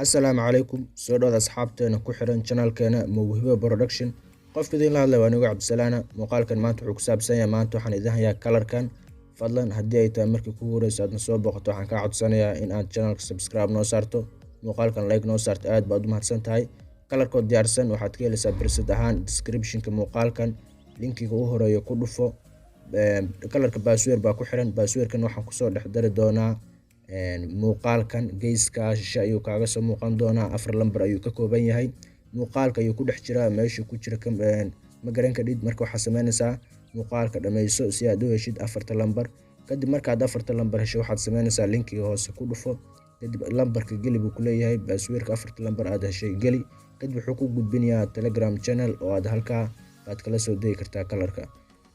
Assalaamu calaykum soo dhawaada asxaabteena ku xiran channelkeena Mawhibo Production. Qofka idin la hadlay waa anigu Cabdisalaana. Muuqaalkan maanta wuxuu ku saabsan yahay maanta waxaan idin hayaa kalarkan. Fadlan haddii ay tahay markii kugu horeyso aad na soo booqato waxaan kaa codsanayaa in aad channelka subscribe noo saarto, muuqaalkan like noo saarto, aad baad u mahadsan tahay. Kalarkood diyaarsan waxaad ka helaysaa preset ahaan description-ka muuqaalkan, linkiga u horeeyo ku dhufo. Kalarka password baa ku xiran, password-kan waxaan kusoo dhex dari doonaa muuqaalkan geeska shishe ayuu kaaga soo muuqan doonaa. 4 lambar ayuu ka kooban yahay. Muuqaalka ayuu ku dhex jiraa, meesha ku jira ma garan kadib. Marka waxaad sameynaysaa muuqaalka dhameyso si aad u heshid 4 lambar. Kadib markaad 4 lambar hesho waxaad sameynaysaa linkiga hoose ku dhufo. Kadib lambarka geli buu ku leeyahay, password-ka 4 lambar aad heshay geli. Kadib wuxuu ku gudbinayaa Telegram channel oo aad halkaa aad kala soo degi kartaa kalarka.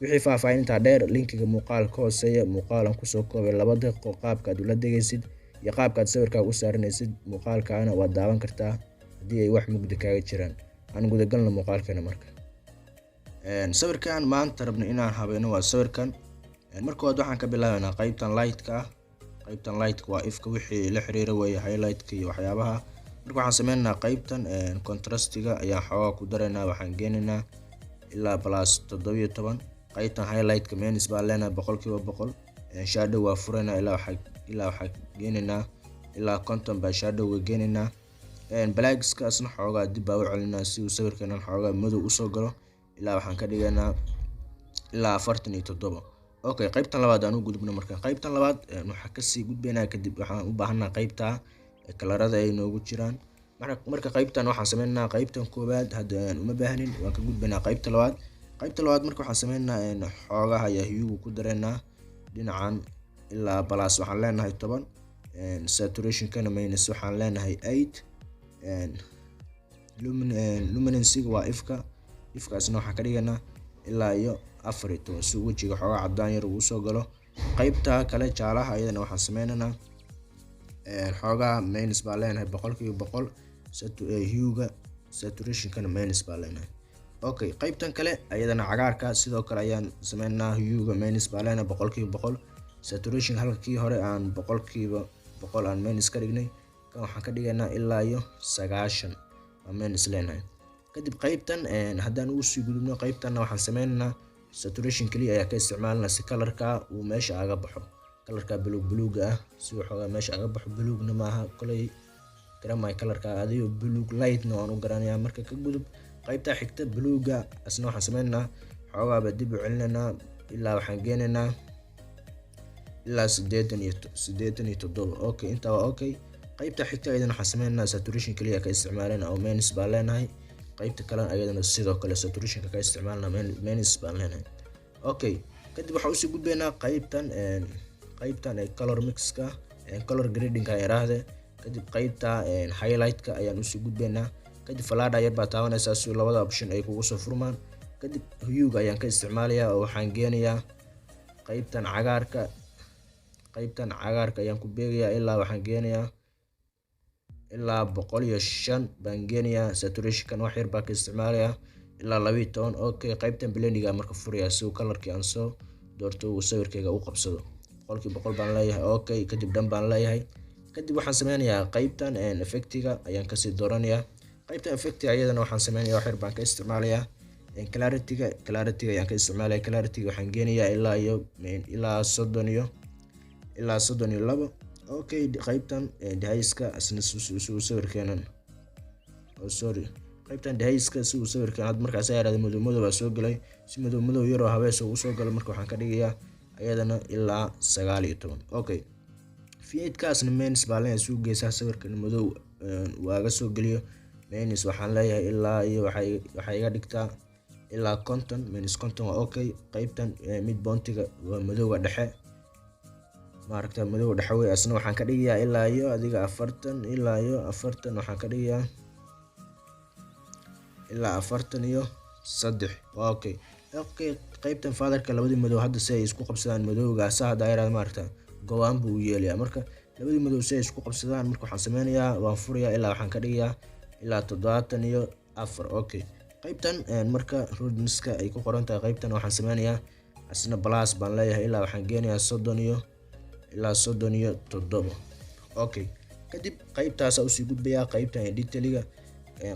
wixii faahfaahinta dheer linkiga muuqaalka hooseeya. Muuqaalan kusoo koobay 2 daqiiqo qaabka aad ula degaysid iyo qaabka aad sawirkaaga u saaranaysid. Muuqaalkaana waad daawan kartaa haddii ay wax mugdi kaaga jiraan. Aan guda galno muuqaalkeena marka. Sawirkan maanta rabno inaan habeeno waa sawirkan. Marka hore waxaan ka bilaabaynaa qaybtan light-ka ah. Qaybtan light-ka waa ifka wixii la xiriira weeye highlight-ka iyo waxyaabaha. Marka waxaan sameynaa qaybtan contrast-ga ayaan xoogaa ku daraynaa, waxaan geenaynaa ilaa +17. qaybtan highlight-ka minus baa leenahay 100%. shadow waa furaynaa ilaa waxaa geenaynaa ilaa 50 baa shadow geenaynaa. black-ska asna xoogaa dib baa u celinaa si uu sawirkeena xoogaa madow u soo galo ilaa waxaan ka dhigaynaa ilaa 47. okay, qaybtan labaad aan u gudubno. marka qaybtan labaad waxaan ka sii gudbaynaa. kadib waxaan u baahanaa qaybta kalarada ay noogu jiraan. marka qaybtan waxaan sameynaa qaybtan koobaad hadda uma baahnin, waan ka gudbaynaa qaybta labaad. qaybta labaad marka waxaan sameynaa xoogaha ayaa hue ku dareynaa dhinacan ilaa plus waxaan leenahay 10. saturation-kana minus waxaan leenahay 8. luminance-ga waa ifkaasna waxaan ka dhiganaa ilaa iyo 14 si wejiga xoogaa cadaan yar uu soo galo. qaybta kale jaalaha ayadana waxaan sameynaynaa xoogaa minus baa leenahay 100%. hue-ga saturation-kana minus baa leenahay. okay, qaybtan kale ayadana cagaarka sidoo kale ayaan sameynaa hue-ga minus baa leenahay 100%. saturation halkii hore aan 100% aan minus ka dhignay, kan waxaan ka dhigaynaa ilaa iyo 90 aan minus leenahay. kadib qaybtan haddaan ugu sii gudubno, qaybtanna waxaan sameynaynaa saturation kaliya ayaa ka isticmaalanaa si kalarka uu meesha aga baxo. kalarka buluug ah si waxoogaa meesha aga baxo. buluugna maaha kolay garamay kalarka adiyo buluug light-na waan u garanayaa. marka ka gudub qaybta xigta buluuga asna waxaan sameynaa xoogaaba dib u celinaynaa ilaa waxaan geenaynaa ilaa 87. okay, intaa waa okay. qaybta xigta ayadana waxaan sameynaa saturation kaliya ka isticmaalana oo minus baa leenahay. qaybta kale ayadana sidoo kale saturation-ka ka isticmaalana minus baa leenahay. okay, kadib waxaan usii gudbaynaa qaybtan color mix-ka color grading-ka yaraahde. kadib qaybta highlight-ka ayaan usii gudbaynaa. kadib fallaadha yar baa taabanaysaa si labada option ay kugu soo furmaan. kadib hue-ga ayaan ka isticmaalayaa oo waxaan geenayaa qaybtan cagaarka ayaan ku beegayaa ilaa waxaan geenayaa ilaa 105 baan geenayaa. saturation-kan wax yar baa ka isticmaalayaa ilaa 12. okay, qaybtan blending-ga marka furayaa si uu kalarkii aan soo doorto uu sawirkayga u qabsado. 100% baan leeyahay. okay, kadib dhan baan leeyahay. kadib waxaan sameynayaa qaybtan effect-ga ayaan kasii dooranayaa. qaybta effect-ga ayadana waxaan sameynayaa wax yar baan ka isticmaalayaa. clarity-ga ayaan ka isticmaalayaa. clarity-ga waxaan geenayaa ilaa 32. okay, qaybtan dehays-ka asna si uu sawirkeenan qaybtan dehays-ka si uu sawirkeen had markaas ayaa yiraahdo madow baa soo galay. si madow yar oo habees uu soo galo marka waxaan ka dhigayaa ayadana ilaa 19. okay, fade-kaasna minus baa leenahay si uu geesaha sawirkan madow waaga soo geliyo. minus waxaan leeyahay ilaa iyo waxay iga dhigtaa ilaa 50. minus 50 waa okay. qaybtan mid bounty-ga waa madowga dhexe, maaragta madowga dhexe wey. asna waxaan ka dhigayaa ilaa iyo adiga 40 ilaa iyo 40 waxaan ka dhigayaa ilaa 43. waa okay. okay, qaybtan fatherka labadii madow hadda si ay isku qabsadaan madowga saada ayraad maaragta go-aan buu u yeelayaa. marka labadii madow si ay isku qabsadaan marka waxaan sameynayaa waan furayaa ilaa waxaan ka dhigayaa ilaa 74. okay, qaybtan marka roadness-ka ay ku qoran tahay qaybtan waxaan sameynayaa asna plus baan leeyahay ilaa waxaan geenayaa 30 ilaa 37. okay, kadib qaybtaas usii gudbayaa qaybtan editaliga.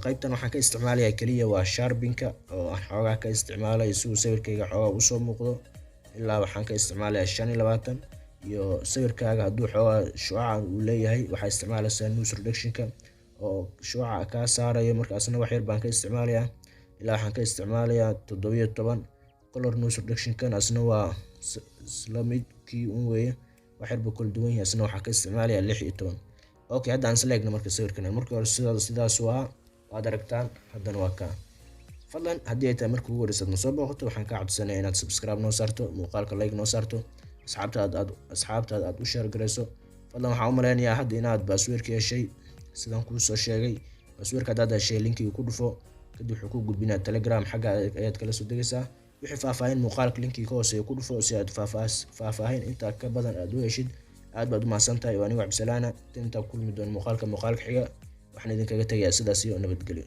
qaybtan waxaan ka isticmaalayaa kaliya waa sharpinka oo aan xoogaa ka isticmaalayo si uu sawirkayga xoogaa usoo muuqdo. ilaa waxaan ka isticmaalayaa 25 iyo sawirkaaga hadduu xoogaa shucaca uu leeyahay waxaa isticmaalaysaa noise reductionka oo shucaca kaa saarayo. markaasna wax yar baan ka isticmaalayaa ilaa waxaan ka isticmaalayaa 17 color noise reductionkan asna waa isla midkii un weeye, wax yar buu kala duwan yahay. asna waxaan ka isticmaalayaa 16. okay, hadda aan isla eegno marka sawirkan markii hore sidaas waad aragtaan, haddana waa kaa. fadlan haddii ay tahay markii ugu horeysa aad soo booqato waxaan kaa codsanayaa inaad subscribe noo saarto, muuqaalka like noo saarto, asxaabtaada aad u share gareyso. fadlan waxaan u maleynayaa hadda inaad passwordka heshay sidaan kuu soo sheegay. passwordka haddaad heshay linkiga ku dhufo, kadib wuxuu ku gudbinaa telegram, xagga ayaad kala soo degaysaa. wixii faahfaahin muuqaalka linkiga ka hooseeya ku dhufo si aad faahfaahin intaa ka badan aad u heshid. aad baad u mahadsantahay. waa anigu Cabdisalaana, intaa ku kulmi doona muuqaalka xiga waxaan idinkaga tegayaa sidaas iyo nabadgelyo.